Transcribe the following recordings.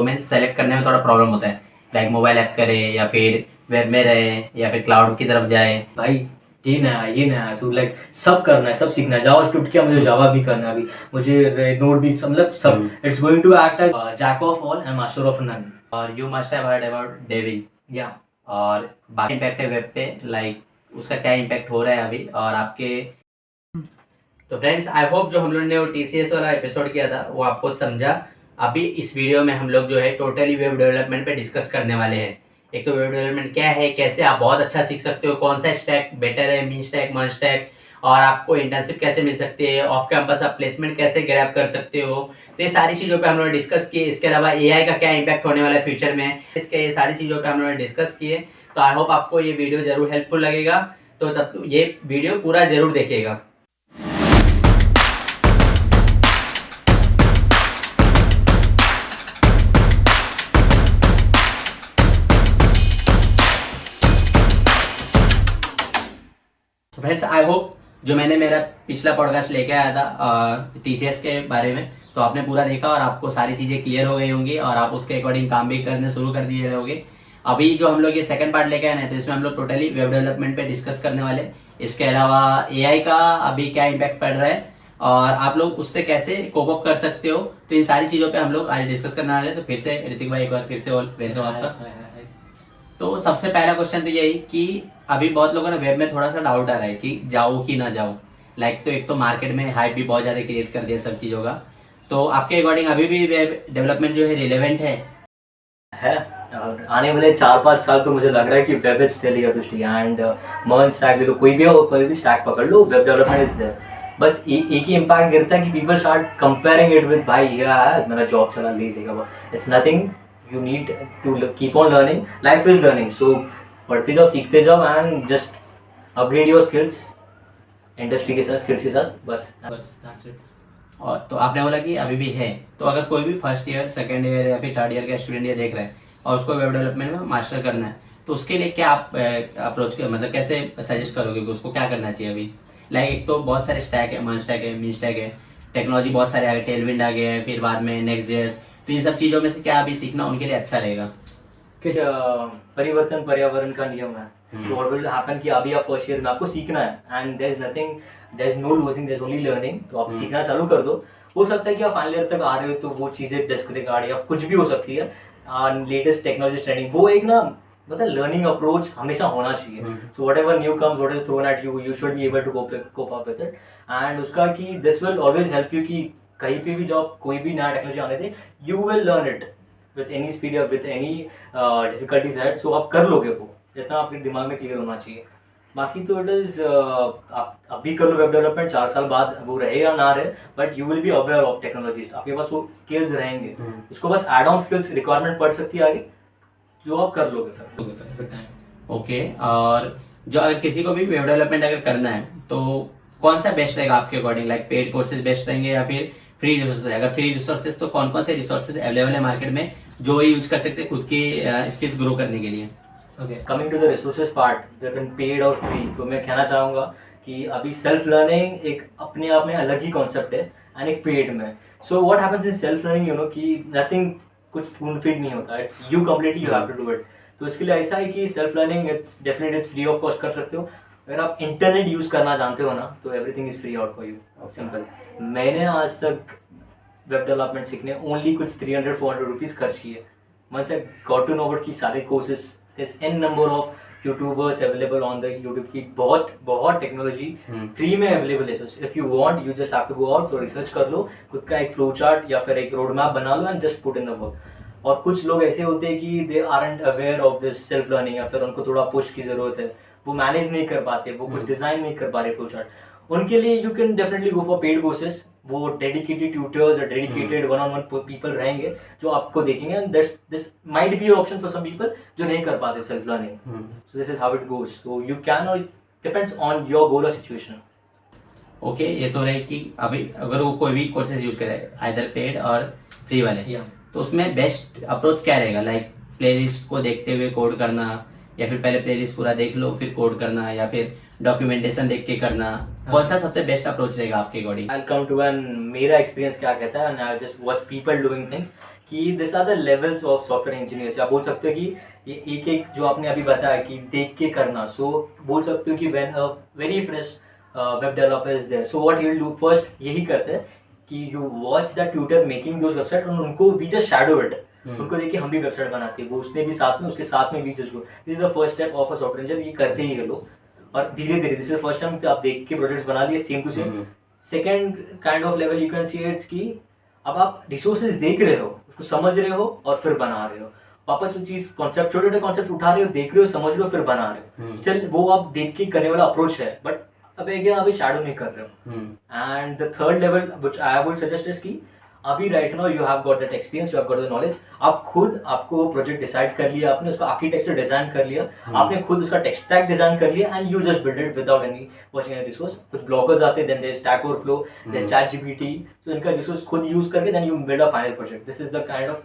तो मैं सेलेक्ट करने में थोड़ा प्रॉब्लम होता है, लाइक मोबाइल ऐप करे या फिर वेब में रहे या फिर क्लाउड की तरफ जाए। भाई ये नया तो लाइक सब करना है, सब सीखना है। जावा स्क्रिप्ट किया, मुझे जावा भी करना है अभी, मुझे नोड भी, मतलब सब। It's going to act as jack of all and master of none. और you must have heard about Devin. या और बाकी इम्पैक्ट है वेब पे, लाइक उसका क्या इम्पैक्ट हो रहा है अभी और आपके। तो फ्रेंड्स, आई होप जो हम लोग ने वो TCS वाला एपिसोड किया था वो आपको समझा। अभी इस वीडियो में हम लोग जो है टोटली वेब डेवलपमेंट पे डिस्कस करने वाले हैं। एक तो वेब डेवलपमेंट क्या है, कैसे आप बहुत अच्छा सीख सकते हो, कौन सा स्टैक बेटर है, मीन स्टैक, मर्ज स्टैक, और आपको इंटर्नशिप कैसे मिल सकती है, ऑफ कैंपस आप प्लेसमेंट कैसे ग्रैब कर सकते हो। तो ये सारी चीज़ों पे हम लोगों ने डिस्कस किए। इसके अलावा AI का क्या इम्पैक्ट होने वाला है फ्यूचर में, इसके ये सारी चीज़ों पे हम लोगों ने डिस्कस किए। तो आई होप आपको ये वीडियो जरूर हेल्पफुल लगेगा, तो तब ये वीडियो पूरा जरूर देखिएगा। फ्रेंड्स, आई होप जो मैंने मेरा पिछला पॉडकास्ट लेके आया था TCS के बारे में, तो आपने पूरा देखा और आपको सारी चीज़ें क्लियर हो गई होंगी और आप उसके अकॉर्डिंग काम भी करने शुरू कर दिए होंगे। अभी जो हम लोग ये सेकंड पार्ट लेके आए हैं, तो इसमें हम लोग टोटली वेब डेवलपमेंट पे डिस्कस करने वाले। इसके अलावा AI का अभी क्या इम्पैक्ट पड़ रहा है और आप लोग उससे कैसे कोप अप कर सकते हो, तो इन सारी चीज़ों पे हम लोग आज डिस्कस करने वाले हैं। तो फिर से ऋतिक भाई, एक बार फिर से वेलकम आपका। तो सबसे पहला क्वेश्चन तो यही कि अभी बहुत लोगों ने वेब में थोड़ा सा डाउट आ रहा है कि जाऊँ कि ना जाऊँ। लाइक तो एक तो मार्केट में हाइप भी बहुत ज़्यादा क्रिएट कर दिया सब चीज़ों का। तो आपके अकॉर्डिंग अभी भी वेब डेवलपमेंट जो है रिलेवेंट है? और आने वाले 4-5 साल तो मुझे लग रहा है कि web is still here to stay. And MERN stack ले लो, कोई भी हो, कोई भी स्टैक पकड़ लो, वेब डेवलपमेंट इज देयर। बस एक ही इम्पैक्ट गिरता है कि people start comparing it with, भाई यार मेरा जॉब चला ले लेगा। It's nothing, you need to keep on learning, life is learning. So पढ़ते जाओ, सीखते जाओ and just upgrade your skills industry के साथ, स्किल्स के साथ। बस दैट्स इट। और तो आपने बोला कि अभी भी है, तो अगर कोई भी फर्स्ट ईयर, सेकेंड ईयर या फिर थर्ड ईयर का स्टूडेंट ये देख रहा है और उसको वेब डेवलपमेंट में मास्टर करना है, तो उसके लिए क्या आप अप्रोच मतलब कैसे सजेस्ट करोगे कि उसको क्या करना चाहिए अभी? लाइक एक तो बहुत सारे स्टैक है, मर्ज स्टैक है, मिन स्टैक है, टेक्नोलॉजी बहुत सारे आ गए, टेलविंड आ गया है, फिर बाद में नेक्स्ट.js। तो इन सब चीज़ों में से क्या अभी सीखना उनके लिए अच्छा रहेगा? परिवर्तन पर्यावरण का नियम है। तो व्हाट विल हैपन कि अभी आप फर्स्ट ईयर में, आपको सीखना है and there is nothing, there is no losing, there is only learning. तो आप सीखना चालू कर दो। हो सकता है कि आप फाइनल ईयर तक आ रहे हो तो वो चीज़ें डिस्क्रिगार्ड या कुछ भी हो सकती है। लेटेस्ट टेक्नोलॉजी ट्रेंडिंग, वो एक ना मतलब लर्निंग अप्रोच हमेशा होना चाहिए। So whatever new comes, what is thrown at you, you should be able to cope up with it. And उसका कि this will always help you कि कहीं पे भी जॉब, कोई भी नया टेक्नोलॉजी आने दे, you will learn it with any speed या विथ एनी डिफिकल्टीज है। सो आप कर लोगे, वो इतना आपके दिमाग में क्लियर होना चाहिए। बाकी तो इट इज आप अभी कर लो वेब डेवलपमेंट, 4 साल बाद वो रहे या ना रहे, but you will be aware of technologies, आपके पास वो स्किल्स रहेंगे। उसको बस एड ऑन स्किल्स रिक्वायरमेंट पड़ सकती है आगे, जो आप कर लोगे फिर। ओके, और जो अगर किसी को भी वेब डेवलपमेंट अगर करना है तो कौन सा बेस्ट रहेगा आपके according? Like paid courses best रहेंगे या फिर फ्री रिसोर्सेज? अगर फ्री रिसोर्सेज तो कौन कौन से रिसोर्सेज अवेलेबल है मार्केट में जो यूज कर सकते हैं खुद की स्किल्स ग्रो करने के लिए? Okay, coming to the resources part, paid और फ्री, तो मैं कहना चाहूँगा कि अभी सेल्फ लर्निंग एक अपने आप में अलग ही कॉन्सेप्ट है एंड एक पेड में। So what happens in self learning, you know कि नथिंग, कुछ स्पून फीड नहीं होता, it's you completely, you have to do it. तो इसके लिए ऐसा है कि self learning it's definitely free of cost कर सकते हो। अगर आप इंटरनेट यूज़ करना जानते हो ना, तो everything is free out for you, simple. मैंने आज तक वेब डेवलपमेंट सीखने ओनली कुछ 300-400 रुपीज़ खर्च किए। once I got to know about कि सारे courses, there's n number of YouTubers available on the YouTube की, बहुत टेक्नोलॉजी फ्री में अवेलेबल है। So if you want, you just have to go out, तो रिसर्च कर लो, खुद का एक फ्लो चार्ट या फिर एक रोड मैप बना लो and just put in the work. और कुछ लोग ऐसे होते हैं कि they aren't aware of this self learning, या फिर उनको थोड़ा पुश की जरूरत है, वो मैनेज नहीं कर पाते, वो कुछ डिजाइन नहीं कर पा रहे फ्लो चार्ट। उनके लिए you can definitely go for paid courses. वो डेडिकेटेड ट्यूटर्स और डेडिकेटेड वन-ऑन-वन पीपल रहेंगे जो आपको देखेंगे, and this might be option for some people जो नहीं कर पाते self learning. So this is how it goes. So you can, और डिपेंड्स ऑन योर गोल और सिचुएशन। ओके, ये तो रहे कि अभी अगर वो कोई भी कोर्सेज यूज करे, आइदर पेड और फ्री वाले, तो उसमें बेस्ट अप्रोच क्या रहेगा? लाइक प्लेलिस्ट को देखते हुए कोड करना, या फिर पहले प्लेलिस्ट पूरा देख लो फिर कोड करना, या फिर डॉक्यूमेंटेशन देख के करना? कौन सा सबसे बेस्ट अप्रोच रहेगा आपके according? I come to an, मेरा एक्सपीरियंस क्या कहता है, and I just watch people doing things कि this are the levels of software engineers. आप बोल सकते हो कि ये एक एक जो आपने अभी बताया कि देख के करना, सो बोल सकते हो कि when a very fresh web developer is there, so what he will do first, यही करते हैं कि you watch the tutor making those website और उनको वी जस्ट शैडो इट, उनको देखिए हम भी वेबसाइट बनाते हैं, वो उसने भी साथ में, उसके साथ में भी just go, this is the first step of a software engineer, ये करते ही लोग। और धीरे धीरे दिस इज फर्स्ट टाइम आप देख के प्रोजेक्ट्स बना लिए same to same. Second kind of level you can see it's कि अब आप रिसोर्सेज देख रहे हो, उसको समझ रहे हो और फिर बना रहे हो, वापस वो चीज कॉन्सेप्ट, छोटे छोटे कॉन्सेप्ट उठा रहे हो, देख रहे हो, समझ रहे हो, फिर बना रहे हो। चल वो आप देख के करने वाला अप्रोच है, बट अब अभी शैडो नहीं कर रहे हो। And the third level which I would suggest is कि अभी right now you have got that experience, you have got the knowledge, आप खुद आपको प्रोजेक्ट डिसाइड कर लिया, आपने उसका आर्किटेक्चर डिजाइन कर लिया, आपने खुद उसका टेक स्टैक डिजाइन कर लिया, and you just build it without any watching any resource. कुछ ब्लॉकर्स आते हैं, then there is Stack Overflow, there is ChatGPT, तो इनका रिसोर्स खुद यूज करके then you build a final project. This is the kind of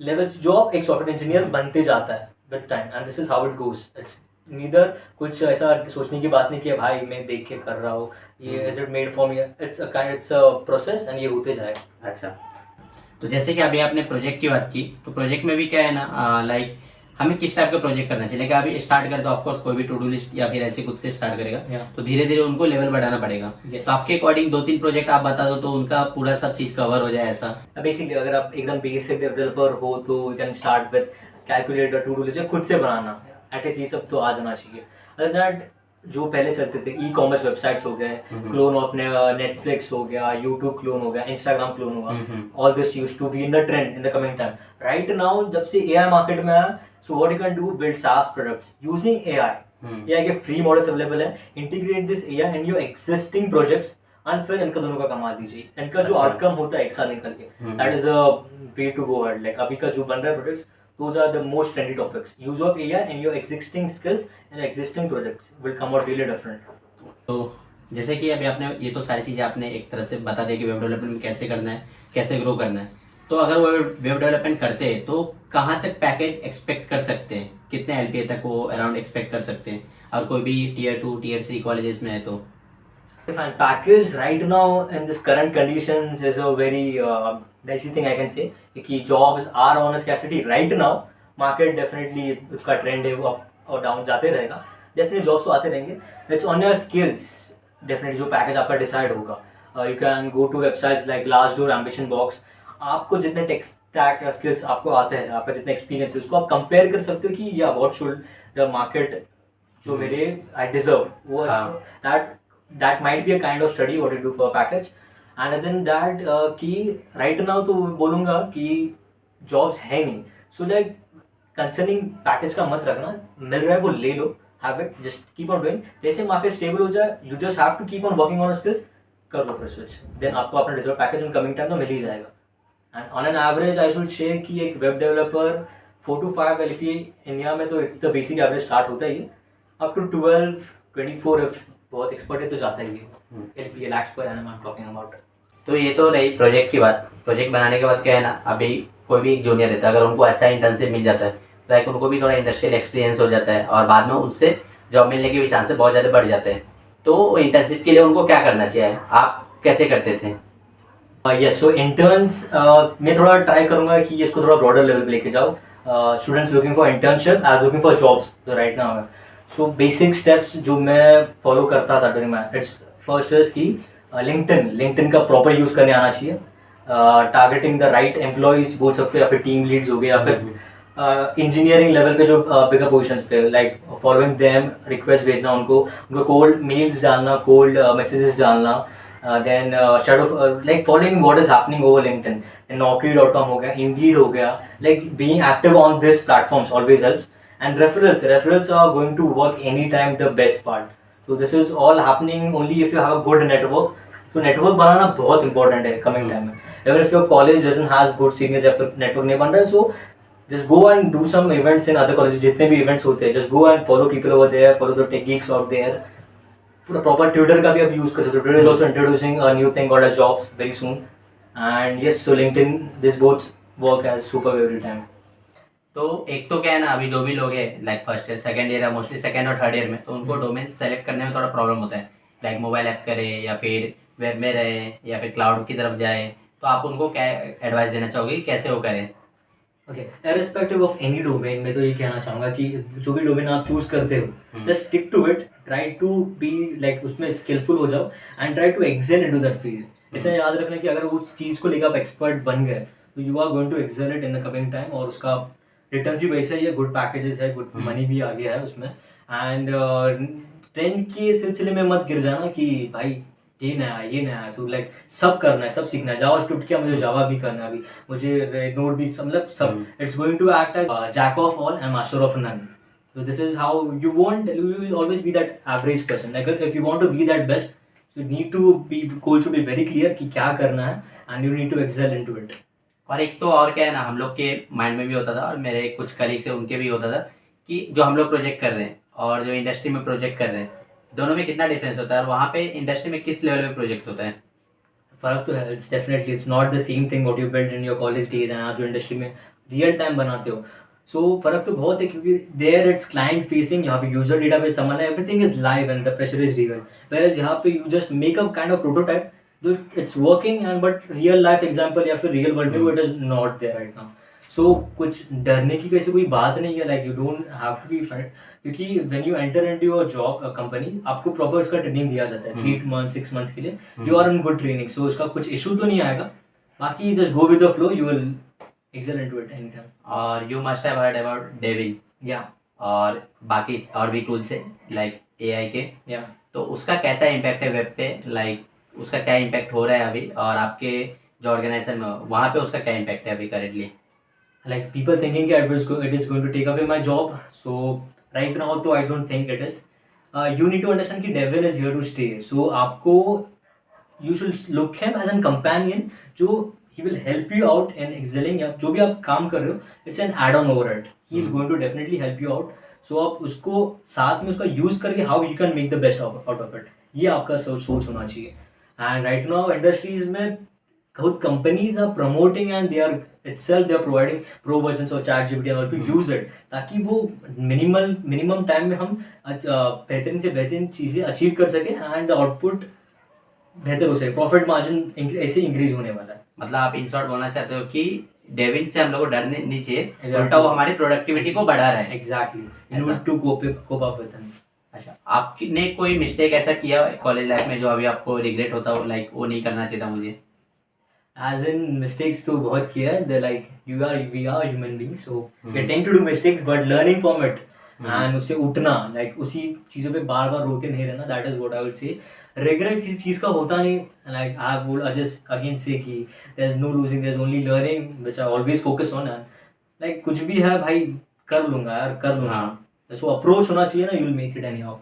levels जो आप एक सॉफ्टवेयर इंजीनियर बनते जाता है with time, and this is how it goes. It's neither कुछ ऐसा सोचने की बात नहीं कि भाई मैं देख के कर रहा हूँ, ये is it made for me, it's a process and ये होते जाएगा। अच्छा, तो जैसे कि अभी आपने प्रोजेक्ट की बात की, तो प्रोजेक्ट में भी क्या है ना, लाइक हमें किस टाइप का प्रोजेक्ट करना चाहिए। लेकिन अभी स्टार्ट करें तो ऑफकोर्स कोई भी टू डू लिस्ट या फिर ऐसे खुद से स्टार्ट करेगा, तो धीरे धीरे उनको लेवल बढ़ाना पड़ेगा। तो आपके अकॉर्डिंग 2-3 प्रोजेक्ट आप बता दो तो उनका पूरा सब चीज कवर हो जाए ऐसा। बेसिकली अगर आप एकदम बेसिक डेवलपर हो तो you can start with calculator, to do list खुद से बनाना, एटलीस्ट ये सब तो आ जाना चाहिए। अदर दैट जो पहले चलते थे ई कॉमर्स वेबसाइट्स हो गए, क्लोन ऑफ नेटफ्लिक्स हो गया, यूट्यूब क्लोन हो गया, इंस्टाग्राम क्लोन होगा, all this used to be in the trend in the coming time. Right now जब से एआई मार्केट में आया, so what you can do, build SaaS products using AI. AI के free models available है, integrate this AI in your existing projects and फिर इनका दोनों का कमा दीजिए। इनका जो आउटकम होता है एक साथ निकल के, that is a way to go ahead. Like अभी का जो बन रहा है products, those are the most trendy topics. Use of AI in your existing skills and existing projects will come out really different. तो जैसे कि अभी आपने ये तो सारी चीज़ें आपने एक तरह से बता दिया कि वेब डेवलपमेंट में कैसे करना है, कैसे ग्रो करना है। तो अगर वो वेब डेवलपमेंट करते हैं तो कहाँ तक पैकेज एक्सपेक्ट कर सकते हैं, कितने LPA तक वो अराउंड एक्सपेक्ट कर सकते हैं, और कोई भी Tier 2 Tier 3 कॉलेजेस में है तो? Fine. Package right now in this current conditions is a very dicey thing I can say. कि jobs are on a scarcity right now. Market definitely उसका trend है वो up और down जाते रहेगा. Definitely jobs तो आते रहेंगे. It's on your skills. Definitely जो package आपका decide होगा. You can go to websites like Glassdoor, AmbitionBox. आपको जितने tech stack या skills आपको आते हैं, आपका जितना experience है, उसको आप compare कर सकते हो कि yeah what should the market जो मेरे I deserve वो that might be a kind of study what you do for a package. And then that कि right now तो बोलूँगा कि jobs है नहीं, so like concerning package का मत रखना, मिल रहा है वो ले लो, have it, just keep on doing। जैसे market stable हो जाए, you just have to keep on working on your skills, कर लो फिर switch, then आपको अपना deserved package in coming time तो मिल ही जाएगा। And on an average I should say कि एक web developer 4 to 5 LPA India में तो it's the basic average start होता ही है, up to 12-24 if बहुत एक्सपर्ट है तो जाता ही है। LPA lakhs per annum I'm talking about। तो ये तो रही प्रोजेक्ट की बात। प्रोजेक्ट बनाने के बाद क्या है ना, अभी कोई भी एक जूनियर रहता है, अगर उनको अच्छा इंटर्नशिप मिल जाता है, लाइक उनको भी थोड़ा इंडस्ट्रियल एक्सपीरियंस हो जाता है और बाद में उससे जॉब मिलने के भी चांसेस बहुत ज़्यादा बढ़ जाते हैं। तो इंटर्नशिप के लिए उनको क्या करना चाहिए, आप कैसे करते थे? यस, सो इंटर्न्स मैं थोड़ा ट्राई करूँगा कि इसको थोड़ा ब्रॉडर लेवल पे लेके जाओ। Students looking for internship as looking for jobs जो राइट नाउ है। सो बेसिक स्टेप्स जो मैं फॉलो करता था during my its first is कि लिंक्डइन का प्रॉपर यूज़ करने आना चाहिए। टारगेटिंग द राइट एम्प्लॉयज बोल सकते हो, या फिर टीम लीड्स हो गए, या फिर इंजीनियरिंग लेवल पे जो बिगर पोजिशन पे, लाइक फॉलोइंग देम, रिक्वेस्ट भेजना उनको कोल्ड मेल्स डालना, कोल्ड मैसेजेस डालना, then like following what is happening over LinkedIn, and Naukri.com हो गया, Indeed हो गया, like being active on this platforms always helps. And referrals are going to work anytime, the best part. So this is all happening only if you have a good network. So network बनाना बहुत important है coming time में. Even if your college doesn't has good seniors या फिर network नहीं बन रहा है, so just go and do some events in other colleges, जितने भी events होते हैं, just go and follow people over there, follow the tech geeks out there. पूरा प्रॉपर ट्विटर का भी आप यूज कर सकते हो। Twitter is also introducing a new thing called as jobs very soon, and yes, so LinkedIn this both work as super every time. तो एक तो क्या है ना, अभी जो भी लोग हैं like first year, second year, या मोस्टली सेकंड और थर्ड ईयर में, तो उनको डोमेन सेलेक्ट करने में थोड़ा प्रॉब्लम होता है। लाइक मोबाइल ऐप करे या फिर वेब में रहे या फिर क्लाउड की तरफ जाए, तो आप उनको क्या एडवाइस देना चाहोगे, कैसे वो करें? Okay, irrespective of any domain, मैं तो ये कहना चाहूँगा कि जो भी डोमेन आप चूज करते हो, just stick to it, try to be like उसमें स्किलफुल हो जाओ and try to excel into that field. इतना याद रखना कि अगर उस चीज़ को लेकर आप एक्सपर्ट बन गए तो you are going to excel it in the coming time, और उसका रिटर्न भी वैसे ही है, गुड पैकेजेस है, गुड मनी भी आ गया है उसमें। एंड ट्रेंड के सिलसिले में मत गिर जाना कि भाई ये नया है, तो लाइक सब करना है, सब सीखना है। जावा स्क्रिप्ट किया, मुझे जावा भी करना है अभी, मुझे नोड भी, मतलब सब। It's going to act as jack of all and master of none. So this is how you will always be that average person. Like if you want to be that best, so you need to be, goal should be very clear कि क्या करना है, and you need to excel into it. और एक तो और क्या है ना, हम लोग के माइंड में भी होता था और मेरे कुछ कलीग्स से उनके भी होता था कि जो हम लोग प्रोजेक्ट कर रहे हैं और जो इंडस्ट्री में प्रोजेक्ट कर रहे हैं, दोनों में कितना डिफरेंस होता है, और वहाँ पे इंडस्ट्री में किस लेवल पे प्रोजेक्ट होता है। फर्क तो है, it's definitely, it's not the same thing what you build in your college days and आप जो इंडस्ट्री में रियल टाइम बनाते हो। सो फर्क तो बहुत है, क्योंकि देयर इट्स क्लाइंट फेसिंग, यहाँ पे यूजर डेटा पे संभालना है, everything is live and the pressure is real. Whereas यहाँ पे you just make a kind of prototype जो it's working and but real life example या फिर रियल वर्ल्ड में it is not there right now. So कुछ डरने की कैसे कोई बात नहीं है, like you don't have to be friend, क्योंकि when you enter into your job company, आपको प्रॉपर उसका ट्रेनिंग दिया जाता है 3 मंथ 6 मंथ्स के लिए, you are in good training, so उसका कुछ इशू तो नहीं आएगा। बाकी just go with the flow, you will excel into it any time. और you must have heard about Devin या और बाकी और भी टूल्स है लाइक एआई के, या तो उसका कैसा इम्पैक्ट है वेब पे, लाइक उसका क्या इम्पैक्ट हो रहा है अभी, और आपके जो ऑर्गेनाइजेशन में वहाँ पे उसका क्या इम्पैक्ट है अभी currently. like people thinking that it is going to take away my job, so right now तो I don't think it is. You need to understand कि Devin is here to stay, so आपको you should look him as a companion जो he will help you out in excelling, या जो भी आप काम कर रहे हो, it's an add on over it, he is going to definitely help you out, so आप उसको साथ में उसका यूज करके how you can make the best out of it, ये आपका सोच होना चाहिए। and right now इंडस्ट्रीज में खुद companies are promoting and they are itself they are providing pro versions of ChatGPT and all to use it, ताकि वो minimum time में हम बेहतरीन से बेहतरीन चीज़ें अचीव कर सके एंड द आउटपुट बेहतर हो सके, प्रॉफिट मार्जिन ऐसे इंक्रीज होने वाला है। मतलब आप इन शॉर्ट बोलना चाहते हो कि डेविन से हम लोग को डरने नहीं चाहिए, उल्टा वो हमारी प्रोडक्टिविटी को बढ़ा रहा है। Exactly, you need to cope up with him. अच्छा, आपने कोई मिस्टेक ऐसा किया कॉलेज लाइफ में जो अभी आपको रिग्रेट होता हो, लाइक वो नहीं करना चाहिए था मुझे? As in mistakes तो बहुत किया है, they're like we are human beings, so we tend to do mistakes, but learning from it and उससे उठना, like उसी चीज़ों पे बार बार रोते नहीं रहना, that is what I would say. Regret किसी चीज़ का होता नहीं, like I would just again say कि there's no losing, there's only learning, which I always focus on, and like कुछ भी है भाई कर लूँगा यार, कर लूँगा, so approach होना चाहिए ना, you'll make it anyhow.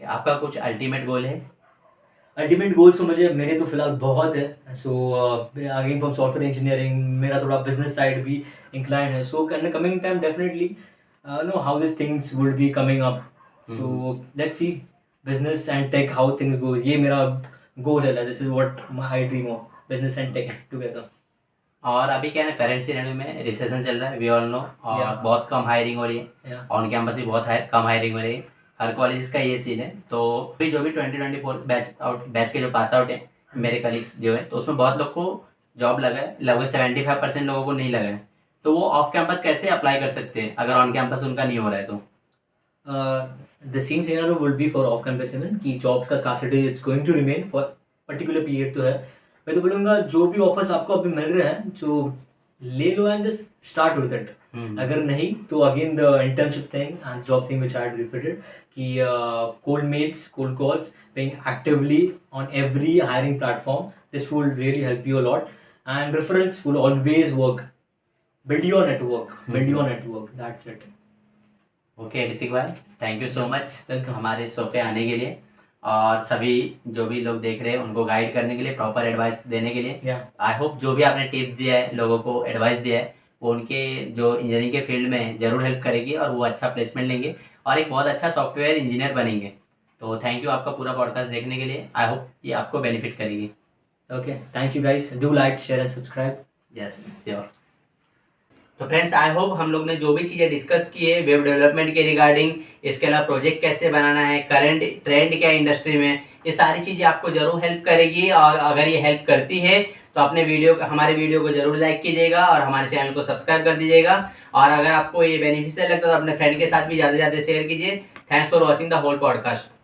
आपका कुछ अल्टीमेट गोल है? अल्टीमेट गोल्स तो मेरे तो फिलहाल बहुत है, so again from software engineering मेरा थोड़ा बिजनेस साइड भी इंक्लाइन है, so in the coming time definitely know how this things would be coming up, so let's see business and tech how things go, ये मेरा goal है, this is what I dream of, business and tech together. और अभी क्या है ना, current scenario में recession चल रहा है, वी ऑल नो, और बहुत कम हायरिंग हो रही है, ऑन कैंपस भी बहुत कम हायरिंग हो रही है, हर कॉलेज का ये सीन है। तो अभी जो भी 2024 बैच के जो पास आउट है मेरे कलीग्स जो है, तो उसमें बहुत लोग को जॉब लगा है, लगभग 75% लोगों को नहीं लगा है, तो वो ऑफ कैंपस कैसे अप्लाई कर सकते हैं अगर ऑन कैंपस उनका नहीं हो रहा है तो? The same scenario would be for off campus even, कि जॉब्स का scarcity it's going to remain for particular period तो है। मैं तो बोलूँगा जो भी ऑफर्स आपको अभी मिल रहे हैं, जो ले लो and just start with it, अगर नहीं तो again the internship thing and job thing which I had repeated, कि cold mails, cold calls, being actively on every hiring platform, this will really help you a lot, and referrals will always work. Build your network, that's it. Okay Ritik भाई, thank you so much welcome हमारे show पे आने के लिए, और सभी जो भी लोग देख रहे हैं उनको गाइड करने के लिए, प्रॉपर एडवाइस देने के लिए। आई होप जो भी आपने टिप्स दिया है, लोगों को एडवाइस दिया है, वो उनके जो इंजीनियरिंग के फील्ड में ज़रूर हेल्प करेगी और वो अच्छा प्लेसमेंट लेंगे और एक बहुत अच्छा सॉफ्टवेयर इंजीनियर बनेंगे। तो थैंक यू आपका पूरा पॉडकास्ट देखने के लिए, आई होप ये आपको बेनिफिट करेगी। Okay, thank you guys, do like share and subscribe. Yes sure. तो फ्रेंड्स, आई होप हम लोग ने जो भी चीज़ें डिस्कस की है वेब डेवलपमेंट के रिगार्डिंग, इसके अलावा प्रोजेक्ट कैसे बनाना है, करंट ट्रेंड क्या है इंडस्ट्री में, ये सारी चीज़ें आपको ज़रूर हेल्प करेगी, और अगर ये हेल्प करती है तो अपने हमारे वीडियो को जरूर लाइक कीजिएगा और हमारे चैनल को सब्सक्राइब कर दीजिएगा। और अगर आपको ये बेनिफिशियल लगता है तो अपने फ्रेंड के साथ भी ज़्यादा से ज़्यादा शेयर कीजिए। Thanks for watching the whole podcast.